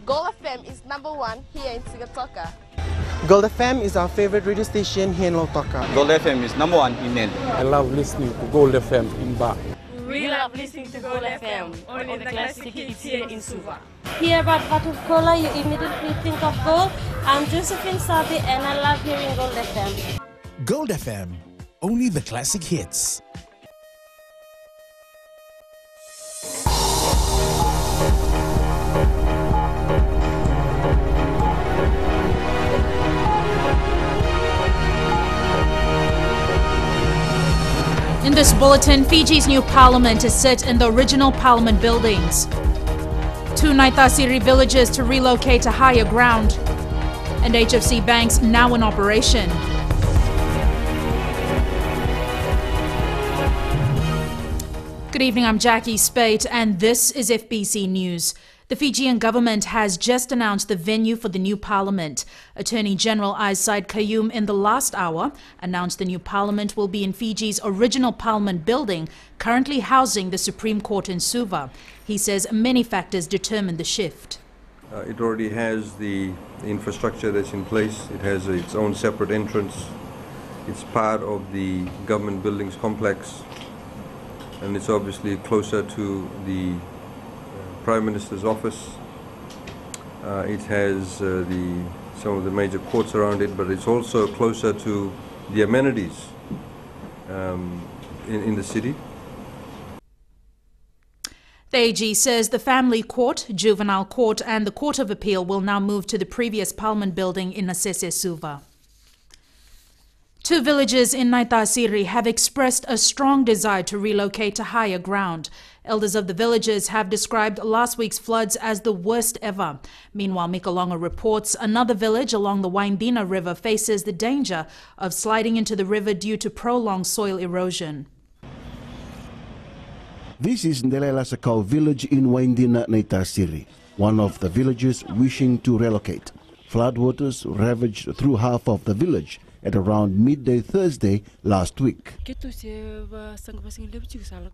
Gold FM is #1 here in Sigatoka. Gold FM is our favorite radio station here in Lautoka. Gold FM is #1 in Nel. I love listening to Gold FM in Ba. We love listening to Gold FM, only the classic hits here in Suva. Hear about bottled cola, you immediately think of gold. I'm Josephine Sabi and I love hearing Gold FM. Gold FM, only the classic hits. In this bulletin, Fiji's new parliament is set in the original parliament buildings. 2 Naitasiri villages to relocate to higher ground. And HFC banks now in operation. Good evening, I'm Jackie Spate and this is FBC News. The Fijian government has just announced the venue for the new parliament. Attorney General Said Qayyum in the last hour announced the new parliament will be in Fiji's original parliament building, currently housing the Supreme Court in Suva. He says many factors determine the shift. It already has the infrastructure that's in place. It has its own separate entrance. It's part of the government buildings complex, and it's obviously closer to the Prime Minister's office. It has some of the major courts around it, but it's also closer to the amenities in the city. The AG says the Family Court, Juvenile Court and the Court of Appeal will now move to the previous Parliament building in Asese Suva. 2 villages in Naitasiri have expressed a strong desire to relocate to higher ground. Elders of the villages have described last week's floods as the worst ever. Meanwhile, Mikalonga reports another village along the Waindina River faces the danger of sliding into the river due to prolonged soil erosion. This is Ndelela Sakau village in Waindina, Naitasiri, one of the villages wishing to relocate. Floodwaters ravaged through half of the village at around midday Thursday last week.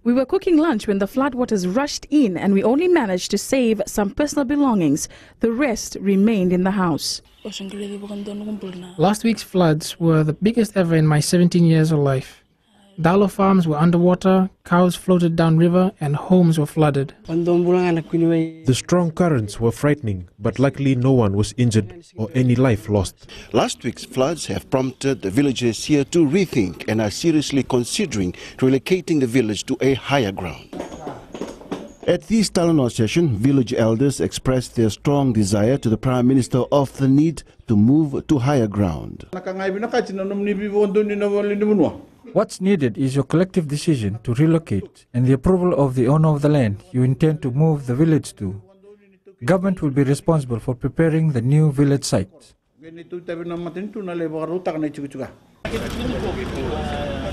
We were cooking lunch when the floodwaters rushed in and we only managed to save some personal belongings. The rest remained in the house. Last week's floods were the biggest ever in my 17 years of life. Dalo farms were underwater, cows floated downriver and homes were flooded. The strong currents were frightening, but luckily no one was injured or any life lost. Last week's floods have prompted the villagers here to rethink and are seriously considering relocating the village to a higher ground. At this Talanoa session, village elders expressed their strong desire to the Prime Minister of the need to move to higher ground. What's needed is your collective decision to relocate and the approval of the owner of the land you intend to move the village to. Government will be responsible for preparing the new village site.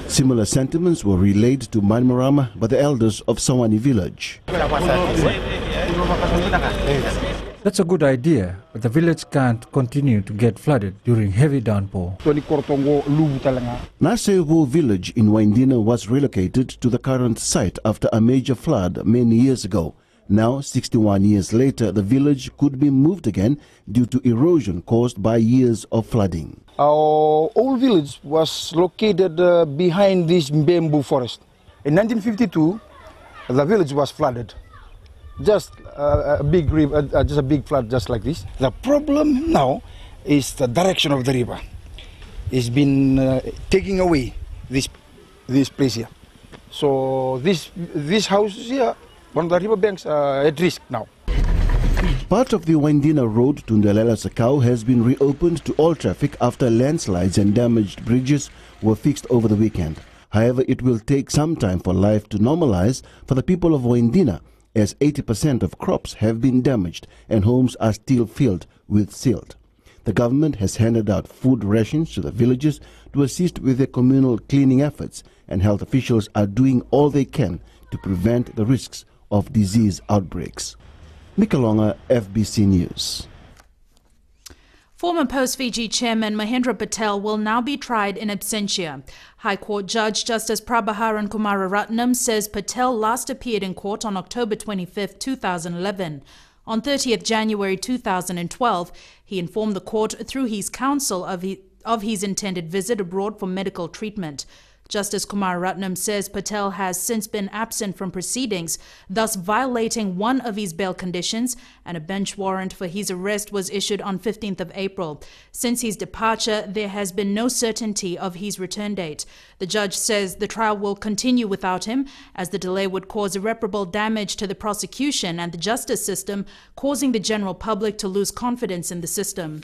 Similar sentiments were relayed to Manmarama by the elders of Sawani village. That's a good idea, but the village can't continue to get flooded during heavy downpour. Nasewu village in Waindina was relocated to the current site after a major flood many years ago. Now, 61 years later, the village could be moved again due to erosion caused by years of flooding. Our old village was located behind this bamboo forest. In 1952, the village was flooded. Just a big river, just a big flood, just like this. The problem now is the direction of the river. It's been taking away this place here. So this house here on the river banks are at risk now. Part of the Waindina Road to Ndelela Sakau has been reopened to all traffic after landslides and damaged bridges were fixed over the weekend. However, it will take some time for life to normalize for the people of Waindina, as 80% of crops have been damaged and homes are still filled with silt. The government has handed out food rations to the villages to assist with their communal cleaning efforts, and health officials are doing all they can to prevent the risks of disease outbreaks. Mikalonga, FBC News. Former Post-Fiji Chairman Mahendra Patel will now be tried in absentia. High Court Judge Justice Prabhaharan Kumararatnam says Patel last appeared in court on October 25, 2011. On 30th January 2012, he informed the court through his counsel of his intended visit abroad for medical treatment. Justice Kumar Ratnam says Patel has since been absent from proceedings, thus violating one of his bail conditions, and a bench warrant for his arrest was issued on 15th of April. Since his departure, there has been no certainty of his return date. The judge says the trial will continue without him, as the delay would cause irreparable damage to the prosecution and the justice system, causing the general public to lose confidence in the system.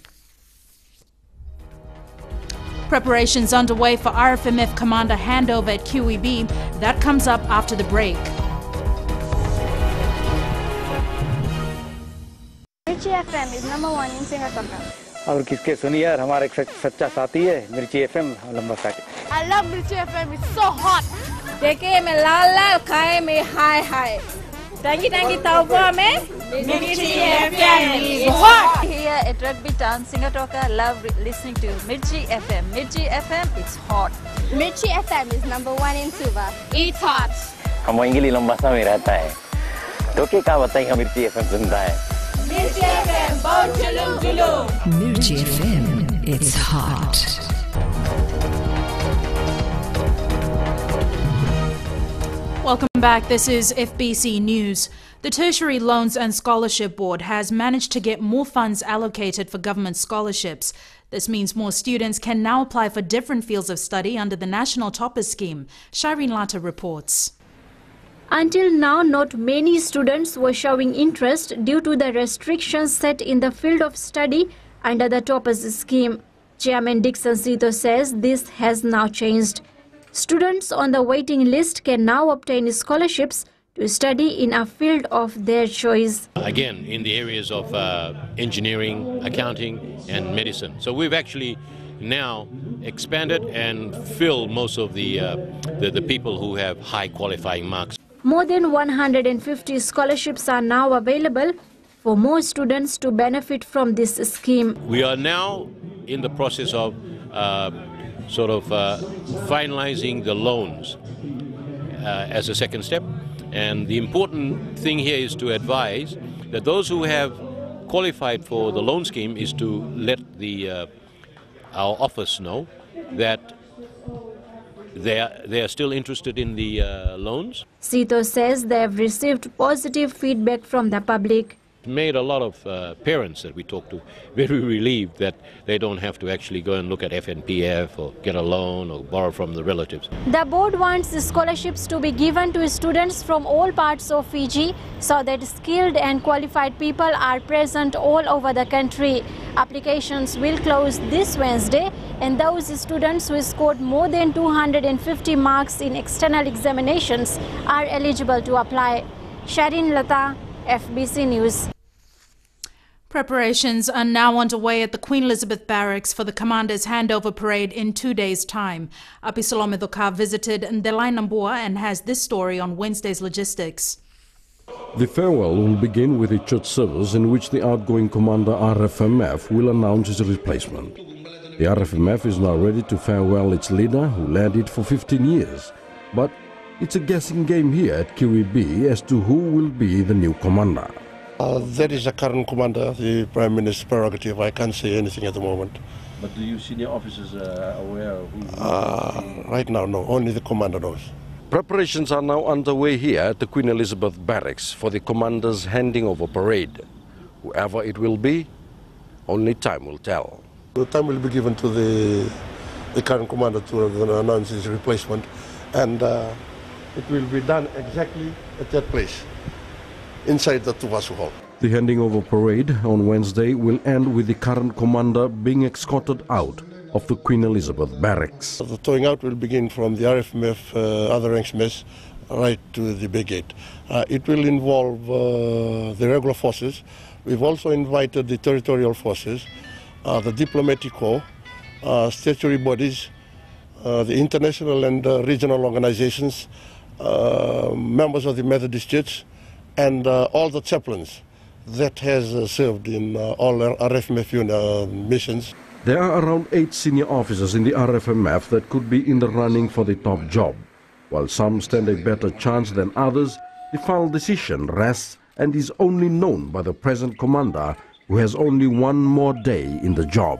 Preparations underway for RFMF commander handover at QEB. That comes up after the break. Mirchi FM is #1 in Singapore. और किसके सुनिए यार, हमारा एक सच्चा साथी है मिर्ची एफएम लंबा साथी. I love Mirchi FM. It's so hot. देखे में लाल लाल, खाए में हाय हाय. Tangi tangi tauwa में Mirchi FM is hot. Here at Rugby Town, Singatoka, love listening to Mirchi FM. Mirchi FM, it's hot. Mirchi FM is #1 in Suva. It's hot. हम वहीं लंबा में रहता है. तो क्या बताएं हम मिर्ची एफएम सुनता है. Mirchi FM, बहुत जुलूम जुलूम. Mirchi FM, it's hot. Welcome back. This is FBC News. The Tertiary Loans and Scholarship Board has managed to get more funds allocated for government scholarships. This means more students can now apply for different fields of study under the National Topper Scheme. Shireen Lata reports. Until now, not many students were showing interest due to the restrictions set in the field of study under the Toppers scheme. Chairman Dixon Sito says this has now changed. Students on the waiting list can now obtain scholarships to study in a field of their choice. Again, in the areas of engineering, accounting and medicine. So we've actually now expanded and filled most of the people who have high qualifying marks. More than 150 scholarships are now available for more students to benefit from this scheme. We are now in the process of finalizing the loans as a second step. And the important thing here is to advise that those who have qualified for the loan scheme is to let our office know that they are still interested in the loans. Sito says they have received positive feedback from the public. Made a lot of parents that we talked to very relieved that they don't have to actually go and look at FNPF or get a loan or borrow from the relatives. The board wants the scholarships to be given to students from all parts of Fiji so that skilled and qualified people are present all over the country. Applications will close this Wednesday, and those students who scored more than 250 marks in external examinations are eligible to apply. Shireen Lata, FBC News. Preparations are now underway at the Queen Elizabeth Barracks for the commander's handover parade in 2 days' time. Apisalome Doka visited Ndelai Nambua and has this story on Wednesday's logistics. The farewell will begin with a church service in which the outgoing commander RFMF will announce his replacement. The RFMF is now ready to farewell its leader, who led it for 15 years. But it's a guessing game here at QEB as to who will be the new commander. That is the current commander, the Prime Minister's prerogative. I can't say anything at the moment. But do you senior officers aware of who? Right now, no. Only the commander knows. Preparations are now underway here at the Queen Elizabeth Barracks for the commander's handing over parade. Whoever it will be, only time will tell. The time will be given to the current commander to announce his replacement, and it will be done exactly at that place, inside the Tuvasu Hall. The handing over parade on Wednesday will end with the current commander being escorted out of the Queen Elizabeth Barracks. The towing out will begin from the RFMF other ranks mess right to the big gate. It will involve the regular forces. We've also invited the territorial forces, the diplomatic corps, statutory bodies, the international and regional organizations, members of the Methodist Church, and all the chaplains that has served in all RFMF missions. There are around 8 senior officers in the RFMF that could be in the running for the top job. While some stand a better chance than others, the final decision rests and is only known by the present commander, who has only one more day in the job.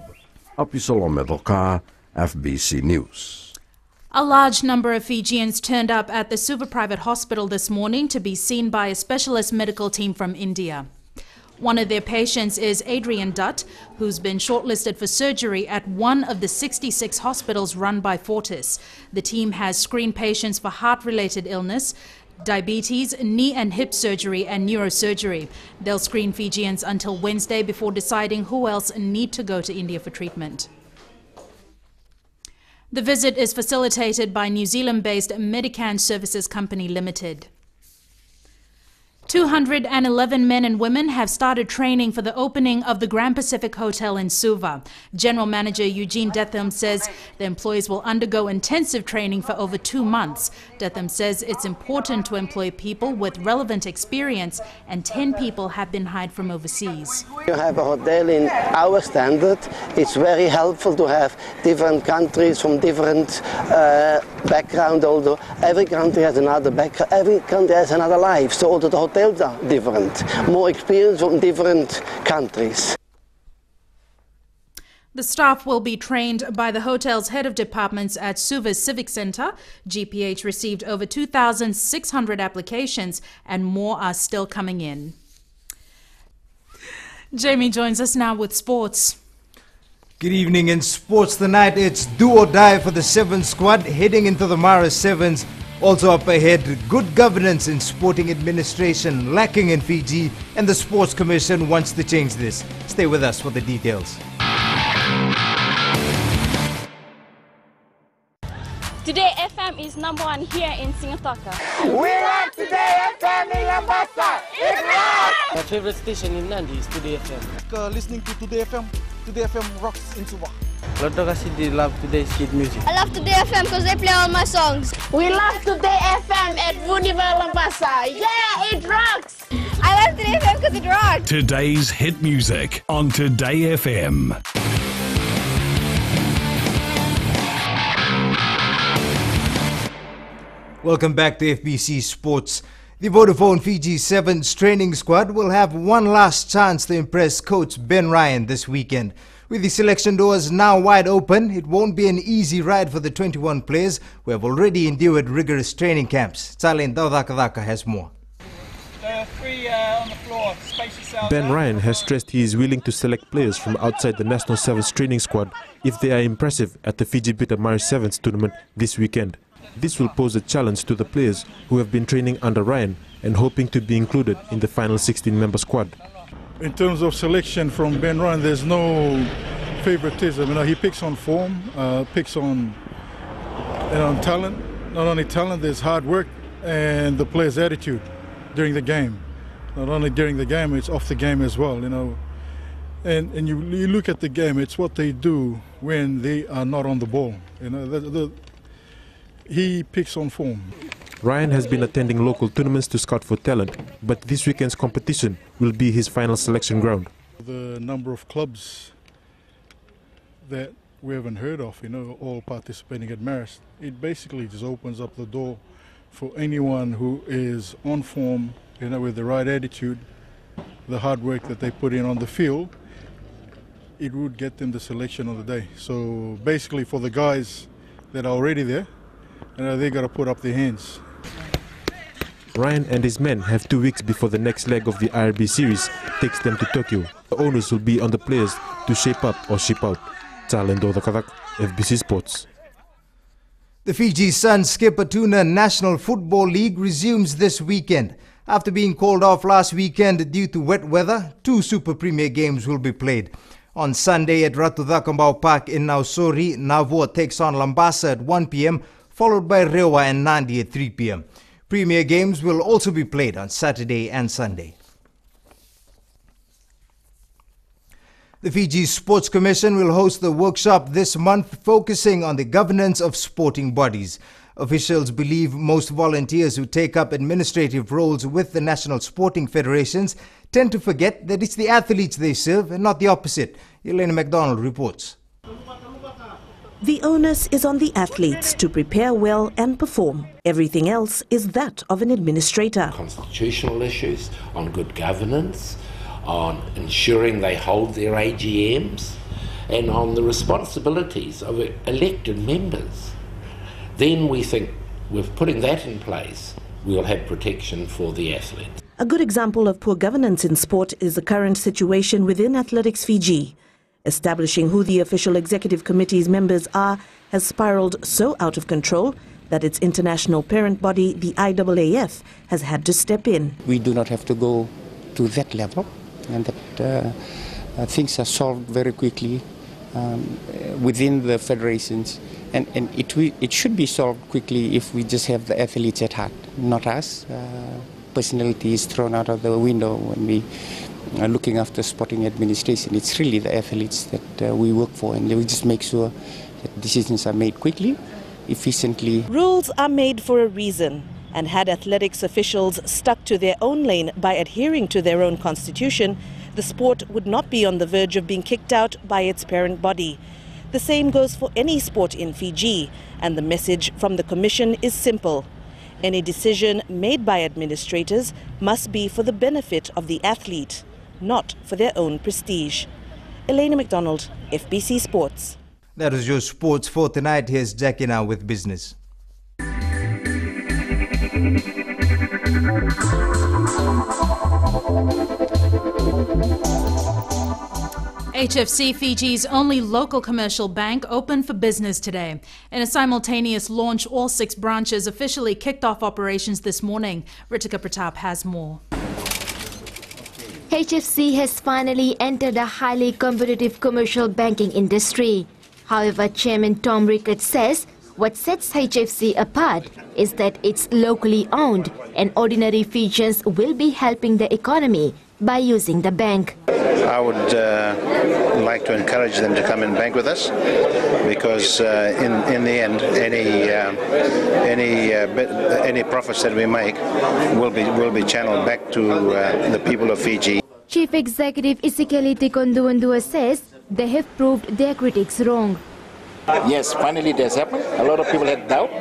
Apisalome Toka, FBC News. A large number of Fijians turned up at the Suva Private Hospital this morning to be seen by a specialist medical team from India. One of their patients is Adrian Dutt, who's been shortlisted for surgery at one of the 66 hospitals run by Fortis. The team has screened patients for heart-related illness, diabetes, knee and hip surgery and neurosurgery. They'll screen Fijians until Wednesday before deciding who else need to go to India for treatment. The visit is facilitated by New Zealand-based Medican Services Company Limited. 211 men and women have started training for the opening of the Grand Pacific Hotel in Suva. General Manager Eugene Detham says the employees will undergo intensive training for over 2 months. Detham says it's important to employ people with relevant experience, and 10 people have been hired from overseas. You have a hotel in our standard. It's very helpful to have different countries from different background, although every country has another background, every country has another life, so although the hotels are different, more experience from different countries. The staff will be trained by the hotel's head of departments at Suva's Civic Centre. GPH received over 2,600 applications and more are still coming in. Jamie joins us now with sports. Good evening. In sports tonight, it's do or die for the 7th squad heading into the Mara Sevens. Also up ahead, good governance in sporting administration lacking in Fiji, and the Sports Commission wants to change this. Stay with us for the details. Today FM is #1 here in Singapore. We love Today FM in Lambasa. It rocks! My favorite station in Nandi is Today FM. Listening to Today FM. Today FM rocks in Suva. Loto kasi di love Today's Kid Music. I love Today FM because they play all my songs. We love Today FM at Vuniva Lambasa. Yeah, it rocks! I love Today FM because it rocks. Today's hit music on Today FM. Welcome back to FBC Sports. The Vodafone Fiji Sevens training squad will have one last chance to impress coach Ben Ryan this weekend. With the selection doors now wide open, it won't be an easy ride for the 21 players who have already endured rigorous training camps. Talent Daudakadaka has more. There are 3 on the floor. Space yourself. Ben Ryan has stressed he is willing to select players from outside the National Sevens training squad if they are impressive at the Fiji Bita Mari Sevens tournament this weekend. This will pose a challenge to the players who have been training under Ryan and hoping to be included in the final 16-member squad. In terms of selection from Ben Ryan, there's no favoritism. You know, he picks on form, picks on talent. Not only talent, there's hard work and the player's attitude during the game. Not only during the game, it's off the game as well. You know, and you look at the game, it's what they do when they are not on the ball. You know, he picks on form. Ryan has been attending local tournaments to scout for talent, but this weekend's competition will be his final selection ground. The number of clubs that we haven't heard of, you know, all participating at Marist, it basically just opens up the door for anyone who is on form, you know, with the right attitude, the hard work that they put in on the field. It would get them the selection of the day. So basically for the guys that are already there, they got to put up their hands. Ryan and his men have 2 weeks before the next leg of the IRB series takes them to Tokyo. The onus will be on the players to shape up or ship out. Talendo Dakadak, FBC Sports. The Fiji Sun Skipper Tuna National Football League resumes this weekend. After being called off last weekend due to wet weather, 2 Super Premier games will be played. On Sunday at Ratu Thakambau Park in Nausori, Navua takes on Lambasa at 1 p.m, followed by Rewa and Nandi at 3 p.m. Premier games will also be played on Saturday and Sunday. The Fiji Sports Commission will host a workshop this month focusing on the governance of sporting bodies. Officials believe most volunteers who take up administrative roles with the national sporting federations tend to forget that it's the athletes they serve and not the opposite. Elena MacDonald reports. The onus is on the athletes to prepare well and perform. Everything else is that of an administrator. Constitutional issues, on good governance, on ensuring they hold their AGMs, and on the responsibilities of elected members. Then we think with putting that in place, we'll have protection for the athletes. A good example of poor governance in sport is the current situation within Athletics Fiji. Establishing who the official executive committee's members are has spiraled so out of control that its international parent body, the IAAF, has had to step in. We do not have to go to that level, and that things are solved very quickly within the federations, and it should be solved quickly if we just have the athletes at heart, not us. Personality is thrown out of the window when we are looking after sporting administration. It's really the athletes that we work for, and we just make sure that decisions are made quickly, efficiently. Rules are made for a reason, and had athletics officials stuck to their own lane by adhering to their own constitution, the sport would not be on the verge of being kicked out by its parent body. The same goes for any sport in Fiji, and the message from the Commission is simple. Any decision made by administrators must be for the benefit of the athlete, not for their own prestige. Elena McDonald, FBC Sports. That is your sports for tonight. Here's Jackie now with business. HFC Fiji's only local commercial bank opened for business today. In a simultaneous launch, all 6 branches officially kicked off operations this morning. Ritika Pratap has more. HFC has finally entered a highly competitive commercial banking industry. However, Chairman Tom Rickett says what sets HFC apart is that it's locally owned and ordinary Fijians will be helping the economy by using the bank. I would like to encourage them to come and bank with us, because in the end, any profits that we make will be channeled back to the people of Fiji. Chief Executive Isikeli Tikondua says they have proved their critics wrong. Yes, finally it has happened. A lot of people had doubt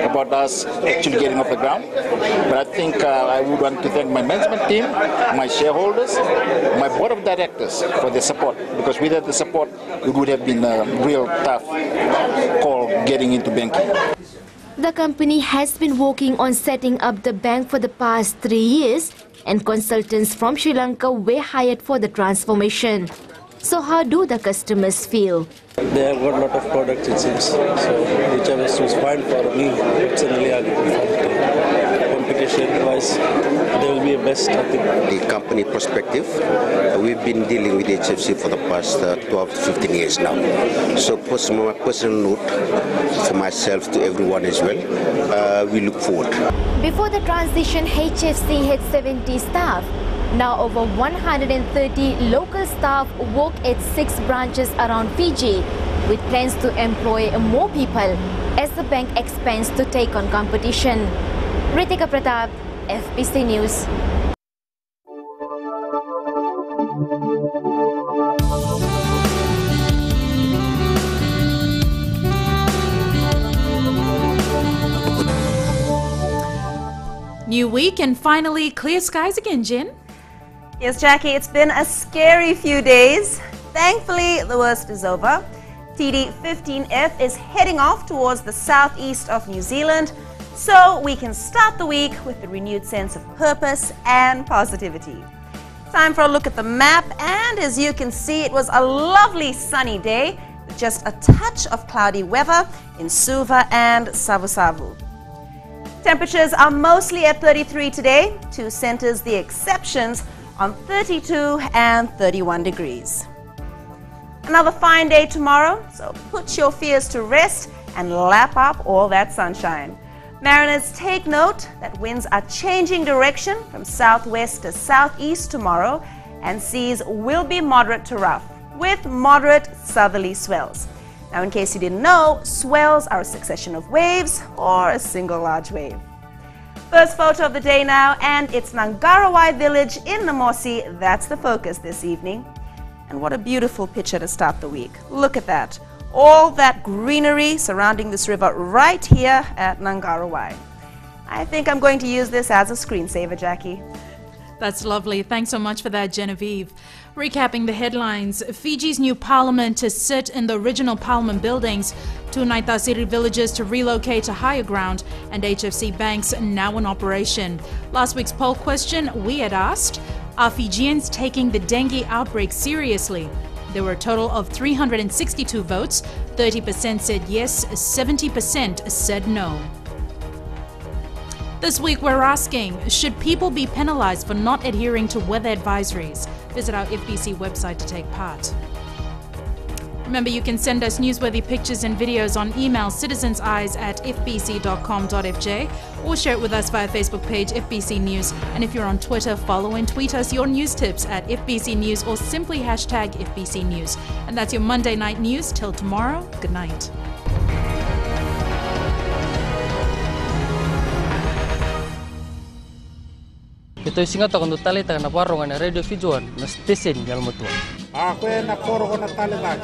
about us actually getting off the ground. But I think I would want to thank my management team, my shareholders, my board of directors for their support. Because without the support, it would have been a real tough call getting into banking. The company has been working on setting up the bank for the past 3 years, and consultants from Sri Lanka were hired for the transformation. So how do the customers feel? They have got a lot of products, it seems. So whichever is fine for me, certainly I'll be competition-wise, they will be a best, I think. The company perspective, we've been dealing with HFC for the past 12 to 15 years now. So my personal note for myself to everyone as well, we look forward. Before the transition, HFC had 70 staff. Now over 130 local staff work at 6 branches around Fiji, with plans to employ more people as the bank expands to take on competition. Ritika Pratap, FBC News. New week and finally clear skies again, Jen. Yes, Jackie, it's been a scary few days. Thankfully, the worst is over. TD15F is heading off towards the southeast of New Zealand, so we can start the week with a renewed sense of purpose and positivity. Time for a look at the map, and as you can see, it was a lovely sunny day with just a touch of cloudy weather in Suva and Savu-Savu. Temperatures are mostly at 33 today, 2 centers the exceptions on 32 and 31 degrees. Another fine day tomorrow, so put your fears to rest and lap up all that sunshine. Mariners, take note that winds are changing direction from southwest to southeast tomorrow, and seas will be moderate to rough with moderate southerly swells. Now, in case you didn't know, swells are a succession of waves or a single large wave. First photo of the day now, and it's Nangarawai village in Namosi. That's the focus this evening. And what a beautiful picture to start the week. Look at that. all that greenery surrounding this river right here at Nangarawai. I think I'm going to use this as a screensaver, Jackie. That's lovely. Thanks so much for that, Genevieve. Recapping the headlines, Fiji's new parliament to sit in the original parliament buildings, 2 Naitasiri villages to relocate to higher ground, and HFC banks now in operation. Last week's poll question, we had asked, are Fijians taking the dengue outbreak seriously? There were a total of 362 votes. 30% said yes, 70% said no. This week we're asking, should people be penalized for not adhering to weather advisories? Visit our FBC website to take part. Remember, you can send us newsworthy pictures and videos on email citizenseyes@fbc.com.fj or share it with us via Facebook page FBC News. And if you're on Twitter, follow and tweet us your news tips at FBC News or simply hashtag FBC News. And that's your Monday night news. Till tomorrow, good night. Ito'y singata kung talita na parong na Radio Fijuan na station ng Almatua. Ako ay nakoro ko na talita.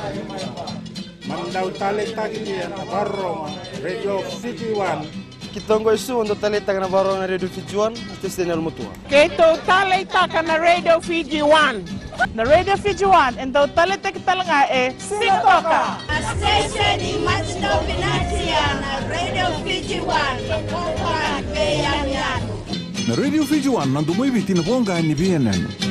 Mandaw talita kiti na parong Radio Fijuan. Kitonggo isu untuk talita na parong na Radio Fijuan na station ng Almatua. Kito talita ka na Radio Fijuan. Na Radio Fijuan, ento talita kita nga Singatoka. Station di Matino Pinatia na Radio Fijuan. Kumpang Bayan. Na Radio Fijuan nandumoy bitin ponga ni BNN.